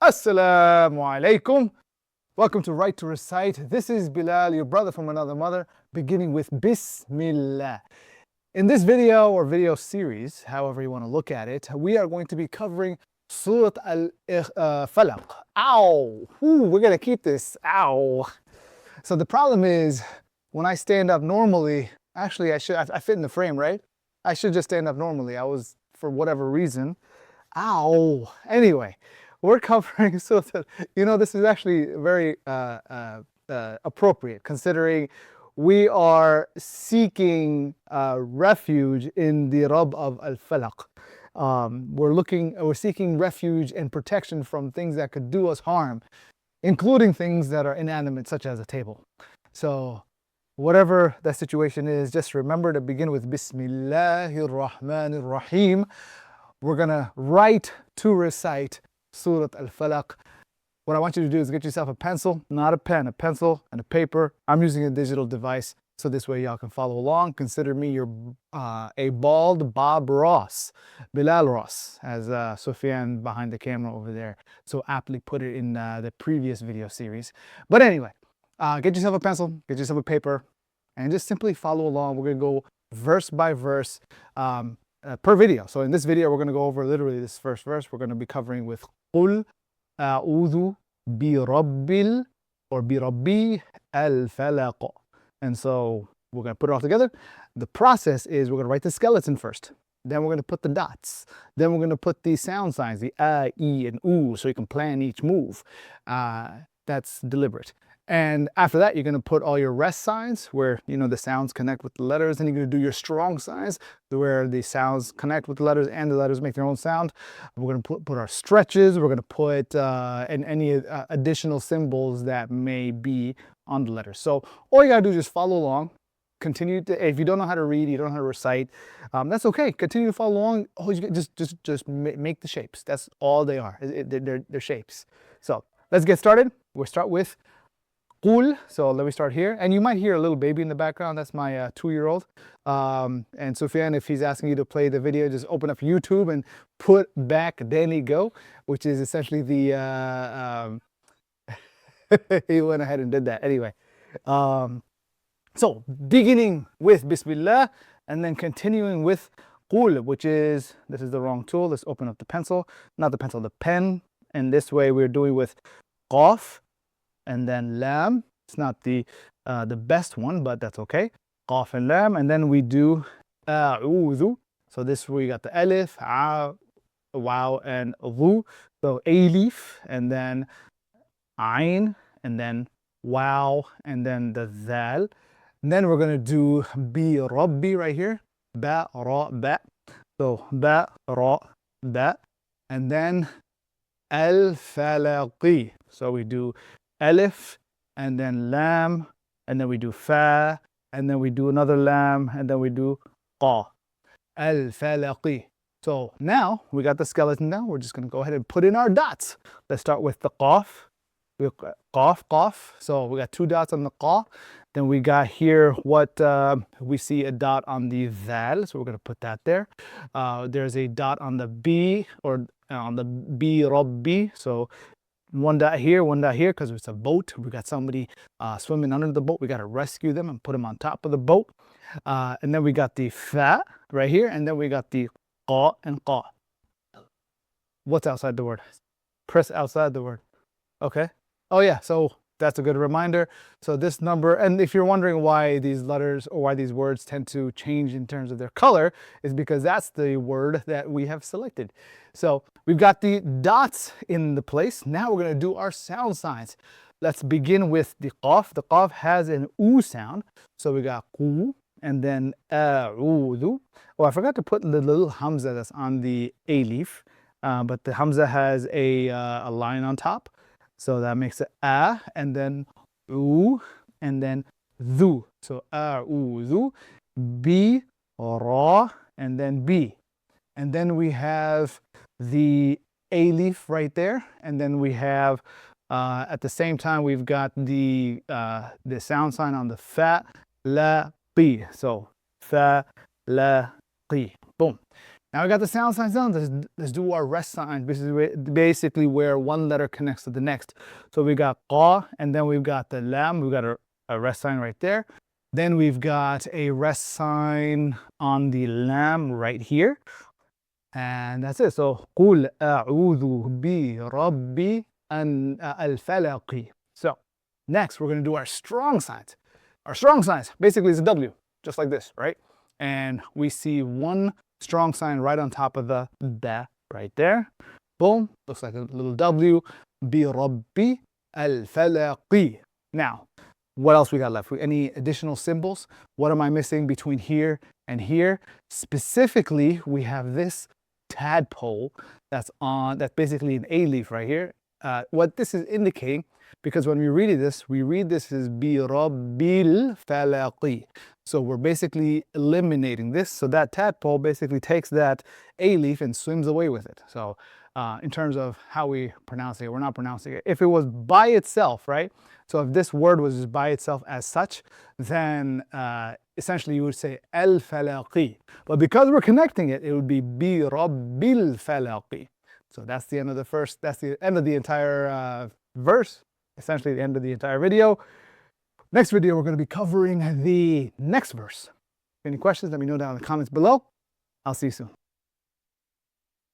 Assalamu alaikum. Welcome to Write to Recite. This is Bilal, your brother from another mother, beginning with Bismillah. In this video or video series, however you want to look at it, we are going to be covering Surah Al-Falaq. Ow! Ooh, we're going to keep this. Ow! So the problem is, when I stand up normally, actually I fit in the frame, right? I should just stand up normally. I was, for whatever reason. Ow! Anyway. We're covering, so this is actually very appropriate, considering we are seeking refuge in the Rabb of Al-Falaq. We're seeking refuge and protection from things that could do us harm, including things that are inanimate, such as a table. So whatever that situation is, just remember to begin with Bismillahir Rahmanir Rahim. We're gonna write to recite Surah Al-Falaq. What I want you to do is get yourself a pencil, not a pen, a pencil and a paper. I'm using a digital device, so this way y'all can follow along. Consider me your a bald Bob Ross, Belal Ross, as Sufyan behind the camera over there so aptly put it in the previous video series. But anyway, get yourself a pencil, get yourself a paper, and just simply follow along. We're gonna go verse by verse per video. So in this video, we're going to go over literally this first verse. We're going to be covering with Qul a'udhu birabbil or Birabbil-Falaq. And so we're going to put it all together. The process is we're going to write the skeleton first. Then we're going to put the dots. Then we're going to put the sound signs, the e, and oo, so you can plan each move. That's deliberate. And after that, you're going to put all your rest signs where, the sounds connect with the letters. And you're going to do your strong signs where the sounds connect with the letters and the letters make their own sound. We're going to put our stretches. We're going to put and any additional symbols that may be on the letters. So all you got to do is just follow along. Continue to, if you don't know how to read, you don't know how to recite, that's okay. Continue to follow along. Oh, you just make the shapes. That's all they are. They're shapes. So let's get started. We'll start with Qul. So let me start here. And you might hear a little baby in the background. That's my 2-year-old. And Sufyan, if he's asking you to play the video, just open up YouTube and put back Danny Go, which is essentially the, he went ahead and did that. Anyway, so beginning with Bismillah and then continuing with Qul, which is, this is the wrong tool. Let's open up the pencil, not the pencil, the pen. And this way we're doing with Qaf and then Lam. It's not the best one, but that's okay. Qaf and Lam, and then we do A'udhu. So this we got the alif, wow, and dhu. So alif, and then ain, and then wow, and then the zal. And then we're gonna do Birabbi right here, ba ra ba. So ba ra ba, and then Al-Falaqi. So we do alif, and then lam, and then we do fa, and then we do another lam, and then we do qa. Al-Falaqi. So now we got the skeleton down. We're just going to go ahead and put in our dots. Let's start with the qaf. Qaf. So we got 2 dots on the qa. Then we got here what we see a dot on the zal. So we're going to put that there. There's a dot on the b, or on the Birabbi. So 1 dot here, 1 dot here, because it's a boat. We got somebody swimming under the boat. We got to rescue them and put them on top of the boat. And then we got the fa right here, and then we got the qa and qa. What's outside the word? Press outside the word. Okay. Oh yeah, so that's a good reminder. So this number, and if you're wondering why these letters or why these words tend to change in terms of their color, is because that's the word that we have selected. So we've got the dots in the place. Now we're going to do our sound signs. Let's begin with the qaf. The qaf has an oo sound. So we got qu, and then a'udhu. Oh, I forgot to put the little hamza that's on the alif, but the hamza has a line on top. So that makes it a, and then u, and then dhu. So a'udhu, b, ra, and then b. And then we have the alif right there. And then we have, at the same time, we've got the sound sign on the fa, la, qi. So fa, la, qi. Boom. Now we got the sound signs down. Let's do our rest signs. Basically where one letter connects to the next. So we got qa, and then we've got the lam. We've got a rest sign right there. Then we've got a rest sign on the lam right here. And that's it. So قُلْ أَعُوذُ بِرَبِّ-الْفَلَقِ. So next we're going to do our strong signs. Our strong signs basically is a W, just like this, right? And we see one strong sign right on top of the da right there. Boom, looks like a little W. Birabbil-Falaq. Now, what else we got left? Any additional symbols? What am I missing between here and here? Specifically, we have this tadpole that's basically an alif right here. What this is indicating, because when we read this as Birabbil-Falaq. So we're basically eliminating this. So that tadpole basically takes that alif and swims away with it. So in terms of how we pronounce it, we're not pronouncing it. If it was by itself, right? So if this word was just by itself as such, then essentially you would say al-falaqi. But because we're connecting it, it would be Birabbil-Falaq. So that's the end of that's the end of the entire verse, essentially the end of the entire video. Next video, we're going to be covering the next verse. Any questions, let me know down in the comments below. I'll see you soon.